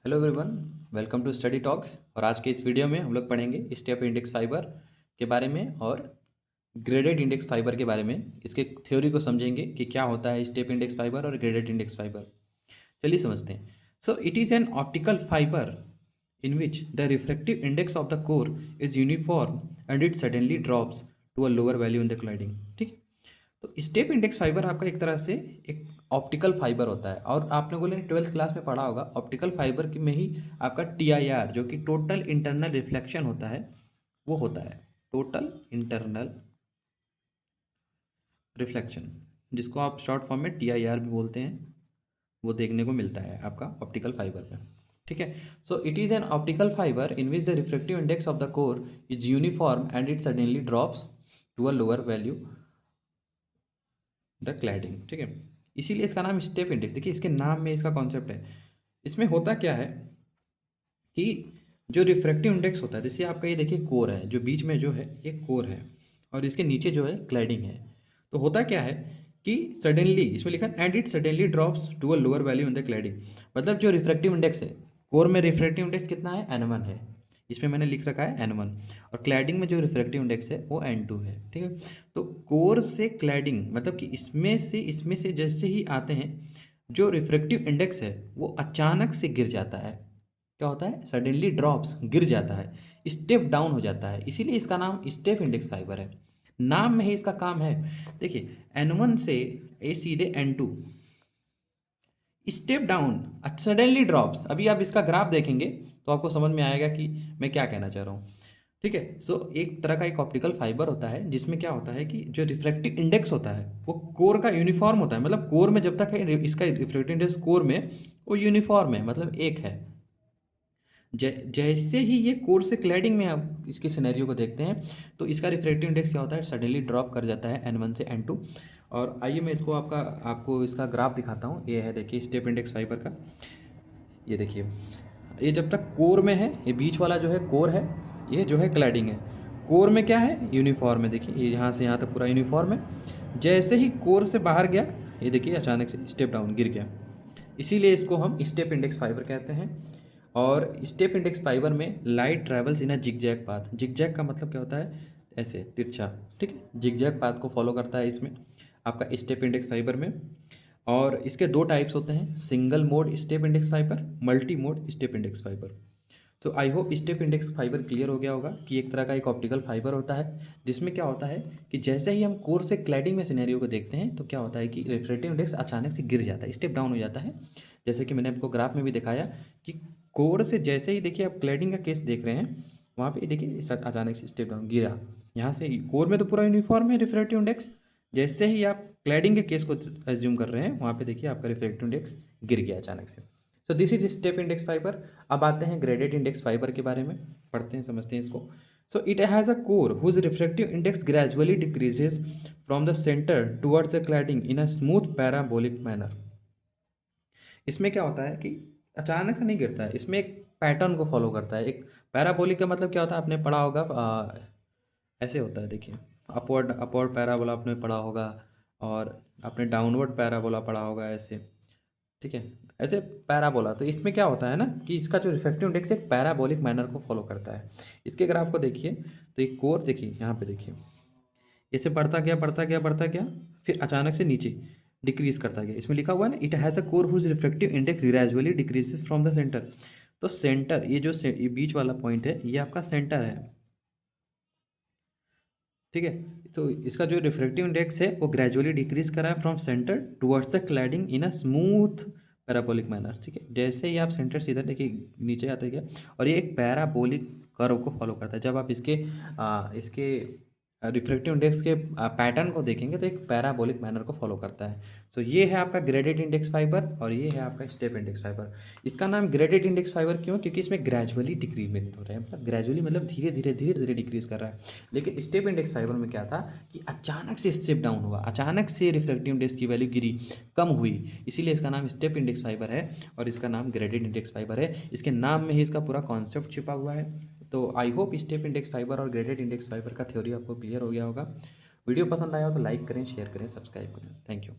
Hello everyone, welcome to Study Talks. और आज के इस वीडियो में हम लोग पढ़ेंगे स्टेप इंडेक्स फाइबर के बारे में और ग्रेडेड इंडेक्स फाइबर के बारे में। इसके थ्योरी को समझेंगे कि क्या होता है स्टेप इंडेक्स फाइबर और ग्रेडेड इंडेक्स फाइबर। चलिए समझते हैं। सो it is an optical fibre in which the refractive index of the core is uniform and it suddenly drops to a lower value in the cladding। ठीक है, तो step index fibre आपका एक तरह से एक ऑप्टिकल फाइबर होता है। और आप लोगों ने ट्वेल्थ क्लास में पढ़ा होगा ऑप्टिकल फाइबर की में ही आपका TIR जो कि टोटल इंटरनल रिफ्लेक्शन होता है वो होता है टोटल इंटरनल रिफ्लेक्शन, जिसको आप शॉर्ट फॉर्म में TIR भी बोलते हैं। वो देखने को मिलता है आपका ऑप्टिकल फाइबर में। ठीक है, so it is an optical fibre in which the reflective index of the core is uniform and it suddenly drops to a lower value the cladding. ठीक है, इसीलिए इसका नाम स्टेप इंडेक्स। देखिए इसके नाम में इसका कॉन्सेप्ट है। इसमें होता क्या है कि जो रिफ्रैक्टिव इंडेक्स होता है, जैसे आपका ये देखिए कोर है, जो बीच में जो है ये कोर है और इसके नीचे जो है क्लैडिंग है। तो होता क्या है कि सडनली इसमें लिखा है and it suddenly drops to a lower value in the cladding. मतलब जो रिफ्रैक्टिव इंडेक्स है कोर में, रिफ्रैक्टिव इंडेक्स कितना है N1 है, इसमें मैंने लिख रखा है N1। और क्लैडिंग में जो रिफ्रैक्टिव इंडेक्स है वो N2 है। ठीक है, तो कोर से क्लैडिंग मतलब कि इसमें से जैसे ही आते हैं जो रिफ्रैक्टिव इंडेक्स है वो अचानक से गिर जाता है। क्या होता है? सडनली ड्रॉप्स, गिर जाता है, स्टेप डाउन हो जाता है। इसीलिए इसका नाम स्टेप इंडेक्स फाइबर है। नाम में ही इसका काम है। देखिए N1 से ये सीधे N2 step down, suddenly drops. अभी आप इसका ग्राफ देखेंगे तो आपको समझ में आएगा कि मैं क्या कहना चाह रहा हूँ। ठीक है, सो एक तरह का एक ऑप्टिकल फाइबर होता है जिसमें क्या होता है कि जो रिफ्रैक्टिव इंडेक्स होता है वो कोर का यूनिफॉर्म होता है। मतलब कोर में जब तक है इसका रिफ्रैक्टिव इंडेक्स कोर में वो यूनिफॉर्म है, मतलब एक है। जैसे ही ये कोर से क्लैडिंग में आप इसके सिनेरियो को देखते हैं तो इसका रिफ्रैक्टिव इंडेक्स क्या होता है? सडनली ड्रॉप कर जाता है N1 से N2। और आइए मैं इसको आपको इसका ग्राफ दिखाता हूँ। ये है देखिए स्टेप इंडेक्स फाइबर का। ये देखिए, ये जब तक कोर में है, ये बीच वाला जो है कोर है, ये जो है क्लैडिंग है। कोर में क्या है? यूनिफॉर्म है। देखिए ये यहाँ से यहाँ तक पूरा यूनिफॉर्म है। जैसे ही कोर से बाहर गया, ये देखिए अचानक से स्टेप डाउन, गिर गया। इसीलिए इसको हम स्टेप इंडेक्स फाइबर कहते हैं। और स्टेप इंडेक्स फाइबर में लाइट ट्रैवल्स इन अ जिगजैग पाथ। जिगजैग का मतलब क्या होता है? ऐसे तिरछा। ठीक है, जिगजैग पाथ को फॉलो करता है इसमें आपका स्टेप इंडेक्स फाइबर में। और इसके दो टाइप्स होते हैं, single mode step index fibre, multi mode step index fibre. So I hope step index fibre clear हो गया होगा कि एक तरह का एक ऑप्टिकल फाइबर होता है जिसमें क्या होता है कि जैसे ही हम कोर से क्लैडिंग में सिनेरियो को देखते हैं तो क्या होता है कि रिफ्रैक्टिव इंडेक्स अचानक से गिर जाता है, स्टेप डाउन हो जाता है। जैसे कि मैंने आपको ग्राफ में भी दिखाया कि कोर से जैसे ही देखिए आप क्लैडिंग का केस देख रहे हैं, वहाँ पे देखिए अचानक से स्टेप डाउन गिरा। यहाँ से कोर में तो पूरा यूनिफॉर्म है रिफ्रैक्टिव इंडेक्स। जैसे ही आप क्लैडिंग के केस को एज्यूम कर रहे हैं, वहाँ पे देखिए आपका रिफ्रैक्टिव इंडेक्स गिर गया अचानक से। So this is step index fibre. अब आते हैं ग्रेडेड इंडेक्स फाइबर के बारे में, पढ़ते हैं समझते हैं इसको। So it has a core whose refractive index gradually decreases from the centre towards the cladding in a smooth parabolic manner. इसमें क्या होता है कि अचानक से नहीं गिरता है, इसमें एक पैटर्न को फॉलो करता है। एक पैराबोलिक का मतलब क्या होता है? आपने पढ़ा होगा, ऐसे होता है देखिए, अपवर्ड अपवर्ड पैराबोला आपने पढ़ा होगा और आपने डाउनवर्ड पैराबोला पढ़ा होगा ऐसे। ठीक है, ऐसे पैराबोला। तो इसमें क्या होता है ना कि इसका जो रिफ्रैक्टिव इंडेक्स एक पैराबोलिक मैनर को फॉलो करता है। इसके ग्राफ को देखिए तो एक कोर देखिए, यहाँ पे देखिए ऐसे बढ़ता गया बढ़ता गया बढ़ता गया, फिर अचानक से नीचे डिक्रीज करता गया। इसमें लिखा हुआ है ना, it has a core whose refractive index gradually decreases from the centre. तो सेंटर, ये जो ये बीच वाला पॉइंट है ये आपका सेंटर है। ठीक है, तो इसका जो रिफ्रैक्टिव इंडेक्स है वो ग्रेजुअली डिक्रीज करा है from centre towards the cladding in a smooth parabolic manner. ठीक है, जैसे ही आप सेंटर से इधर देखिए नीचे आते गया, और ये एक पैराबोलिक कर्व को फॉलो करता है। जब आप इसके रिफ्रैक्टिव इंडेक्स के पैटर्न को देखेंगे तो एक पैराबोलिक मैनर को फॉलो करता है। सो ये है आपका ग्रेडेड इंडेक्स फाइबर और ये है आपका स्टेप इंडेक्स फाइबर। इसका नाम ग्रेडेड इंडेक्स फाइबर क्यों? क्योंकि इसमें ग्रेजुअली डिक्रीमेंट हो रहा है, मतलब ग्रेजुअली मतलब धीरे धीरे डिक्रीज कर रहा है। लेकिन स्टेप इंडेक्स फाइबर में क्या था कि अचानक से स्टेप डाउन हुआ, अचानक से रिफ्रैक्टिव इंडेक्स की वैल्यू गिरी, कम हुई। इसीलिए इसका नाम स्टेप इंडेक्स फाइबर है और इसका नाम ग्रेडेड इंडेक्स फाइबर है। इसके नाम में ही इसका पूरा कॉन्सेप्ट छिपा हुआ है। तो I hope step index fibre और ग्रेडेड इंडेक्स फाइबर का थ्योरी आपको क्लियर हो गया होगा। वीडियो पसंद आया हो तो लाइक करें, शेयर करें, सब्सक्राइब करें। Thank you.